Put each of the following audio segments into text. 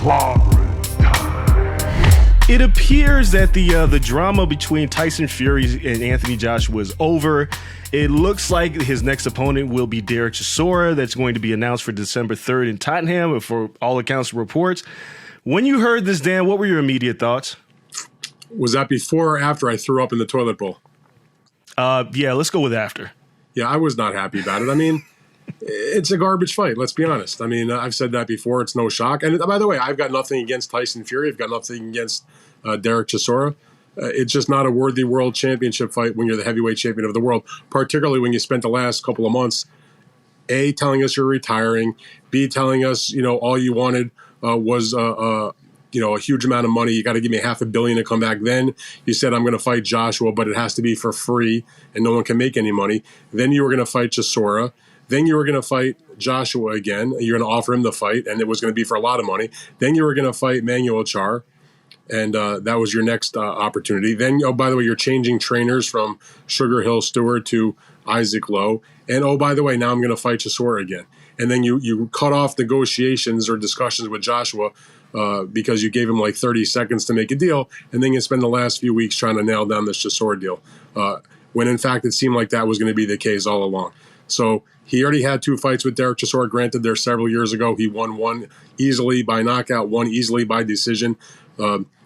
Clobberin Time. It appears that the drama between Tyson Fury and Anthony Joshua is over. It looks like his next opponent will be Derek Chisora. That's going to be announced for December 3rd in Tottenham, for all accounts and reports. When you heard this, Dan, what were your immediate thoughts? Was that before or after I threw up in the toilet bowl? Yeah, let's go with after. Yeah, I was not happy about it. I mean, it's a garbage fight, let's be honest. I mean, I've said that before. It's no shock. And by the way, I've got nothing against Tyson Fury. I've got nothing against Derek Chisora. It's just not a worthy world championship fight when you're the heavyweight champion of the world, particularly when you spent the last couple of months, A, telling us you're retiring, B, telling us, all you wanted was a huge amount of money. You got to give me $500 million to come back. Then you said, I'm going to fight Joshua, but it has to be for free and no one can make any money. Then you were going to fight Chisora. Then you were going to fight Joshua again. You're going to offer him the fight, and it was going to be for a lot of money. Then you were going to fight Manuel Char, and that was your next opportunity. Then, by the way, you're changing trainers from Sugar Hill Stewart to Isaac Lowe. And, by the way, now I'm going to fight Chisora again. And then you cut off negotiations or discussions with Joshua because you gave him like 30 seconds to make a deal, and then you spend the last few weeks trying to nail down this Chisora deal, when in fact it seemed like that was going to be the case all along. So he already had 2 fights with Derek Chisora. Granted, they're several years ago. He won one easily by knockout, one easily by decision.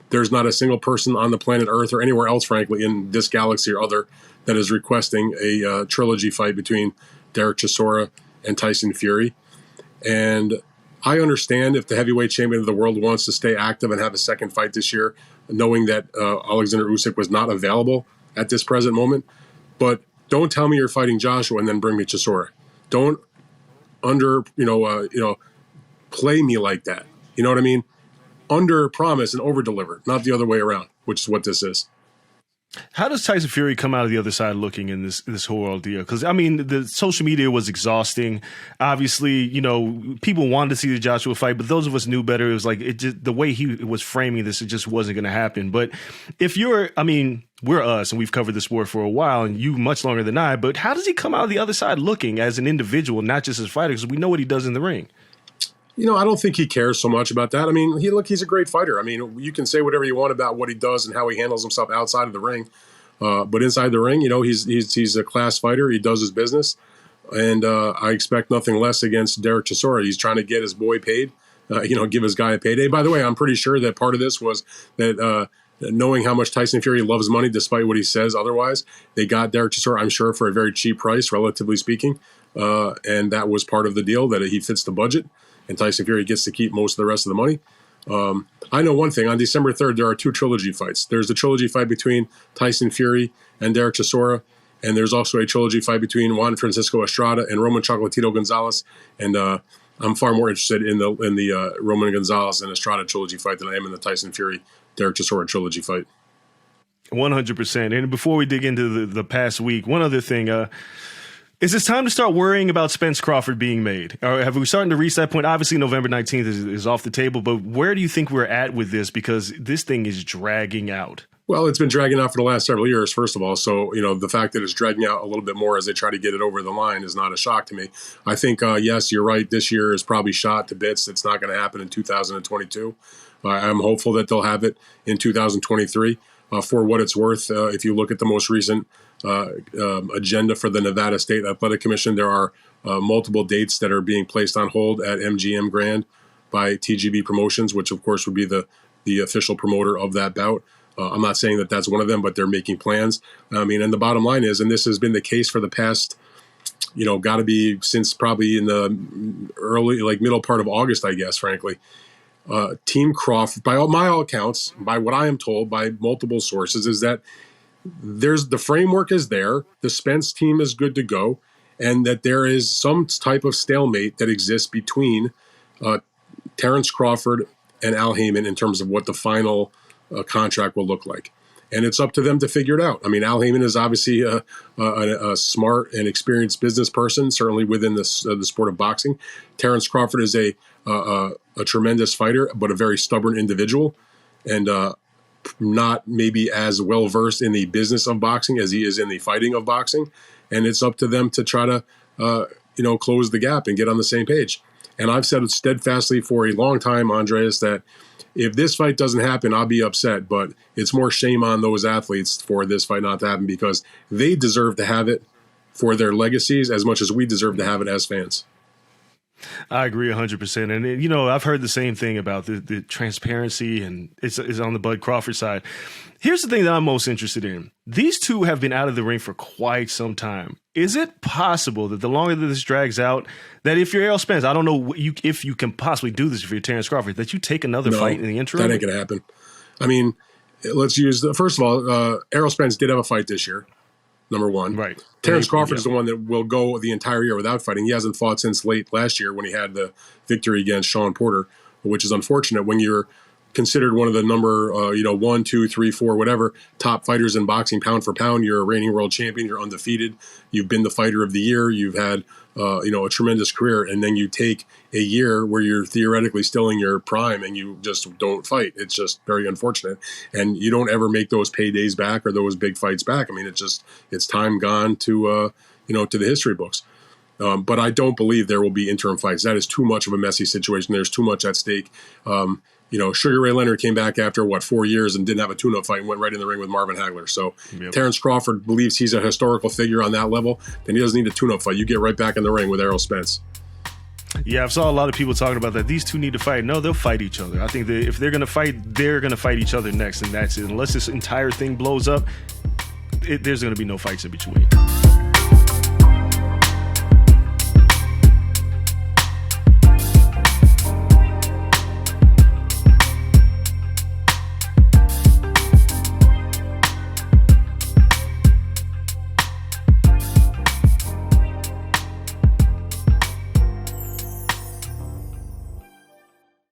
There's not a single person on the planet Earth or anywhere else, frankly, in this galaxy or other, that is requesting a trilogy fight between Derek Chisora and Tyson Fury. And I understand if the heavyweight champion of the world wants to stay active and have a second fight this year, knowing that Alexander Usyk was not available at this present moment. But don't tell me you're fighting Joshua and then bring me Chisora. Don't play me like that. You know what I mean? Under promise and over deliver, not the other way around, which is what this is. How does Tyson Fury come out of the other side looking in this whole ordeal? Because, I mean, the social media was exhausting. Obviously, people wanted to see the Joshua fight, but those of us knew better. It was like the way he was framing this, it just wasn't going to happen. But we're us, and we've covered the sport for a while, and you much longer than I. But how does he come out of the other side looking as an individual, not just as a fighter? Because we know what he does in the ring. I don't think he cares so much about that. I mean, he's a great fighter. I mean, you can say whatever you want about what he does and how he handles himself outside of the ring. But inside the ring, he's a class fighter. He does his business. And I expect nothing less against Derek Chisora. He's trying to get his boy paid, give his guy a payday. By the way, I'm pretty sure that part of this was that knowing how much Tyson Fury loves money, despite what he says otherwise, they got Derek Chisora, I'm sure, for a very cheap price, relatively speaking. And that was part of the deal, that he fits the budget. And Tyson Fury gets to keep most of the rest of the money. I know one thing. On December 3rd, there are 2 trilogy fights. There's the trilogy fight between Tyson Fury and Derek Chisora, and there's also a trilogy fight between Juan Francisco Estrada and Roman Chocolatito Gonzalez. And I'm far more interested in the Roman Gonzalez and Estrada trilogy fight than I am in the Tyson Fury Derek Chisora trilogy fight. 100%. And before we dig into the past week, one other thing. Is it time to start worrying about Spence Crawford being made? Or have we started to reach that point? Obviously, November 19th is off the table, but where do you think we're at with this? Because this thing is dragging out. Well, it's been dragging out for the last several years, first of all. So, the fact that it's dragging out a little bit more as they try to get it over the line is not a shock to me. I think, yes, you're right. This year is probably shot to bits. It's not going to happen in 2022. I'm hopeful that they'll have it in 2023. For what it's worth, if you look at the most recent agenda for the Nevada State Athletic Commission, there are multiple dates that are being placed on hold at MGM Grand by TGB Promotions, which of course would be the official promoter of that bout. I'm not saying that that's one of them, but they're making plans. And the bottom line is, and this has been the case for the past, got to be since probably in the middle part of August, I guess, frankly. Team Crawford, by all my accounts, by what I am told by multiple sources, is that the framework is there, the Spence team is good to go, and that there is some type of stalemate that exists between Terrence Crawford and Al Heyman in terms of what the final contract will look like. And it's up to them to figure it out. I mean, Al Heyman is obviously a smart and experienced business person, certainly within the sport of boxing. Terrence Crawford is a tremendous fighter, but a very stubborn individual, and not maybe as well versed in the business of boxing as he is in the fighting of boxing. And it's up to them to try to, close the gap and get on the same page. And I've said it steadfastly for a long time, Andreas, that if this fight doesn't happen, I'll be upset. But it's more shame on those athletes for this fight not to happen, because they deserve to have it for their legacies as much as we deserve to have it as fans. I agree 100%. And, I've heard the same thing about the transparency, and it's on the Bud Crawford side. Here's the thing that I'm most interested in. These two have been out of the ring for quite some time. Is it possible that the longer that this drags out, that if you're Errol Spence, I don't know if you can possibly do this if you're Terrence Crawford, that you take another fight in the interim? That ain't going to happen. I mean, let's use first of all, Errol Spence did have a fight this year. Number one. Right. Terrence Crawford is the one that will go the entire year without fighting. He hasn't fought since late last year when he had the victory against Sean Porter, which is unfortunate when you're considered one of the number 1, 2, 3, 4, whatever top fighters in boxing pound for pound. You're a reigning world champion. You're undefeated. You've been the fighter of the year. You've had a tremendous career, and then you take a year where you're theoretically still in your prime and you just don't fight. It's just very unfortunate, and you don't ever make those paydays back or those big fights back. I mean, it's time gone to to the history books. But I don't believe there will be interim fights. That is too much of a messy situation. There's too much at stake. Sugar Ray Leonard came back after 4 years and didn't have a tune-up fight and went right in the ring with Marvin Hagler. So Terrence Crawford believes he's a historical figure on that level. Then he doesn't need a tune-up fight. You get right back in the ring with Errol Spence. Yeah, I've saw a lot of people talking about that. These two need to fight. No, they'll fight each other. I think that if they're going to fight, they're going to fight each other next, and that's it. Unless this entire thing blows up, there's going to be no fights in between.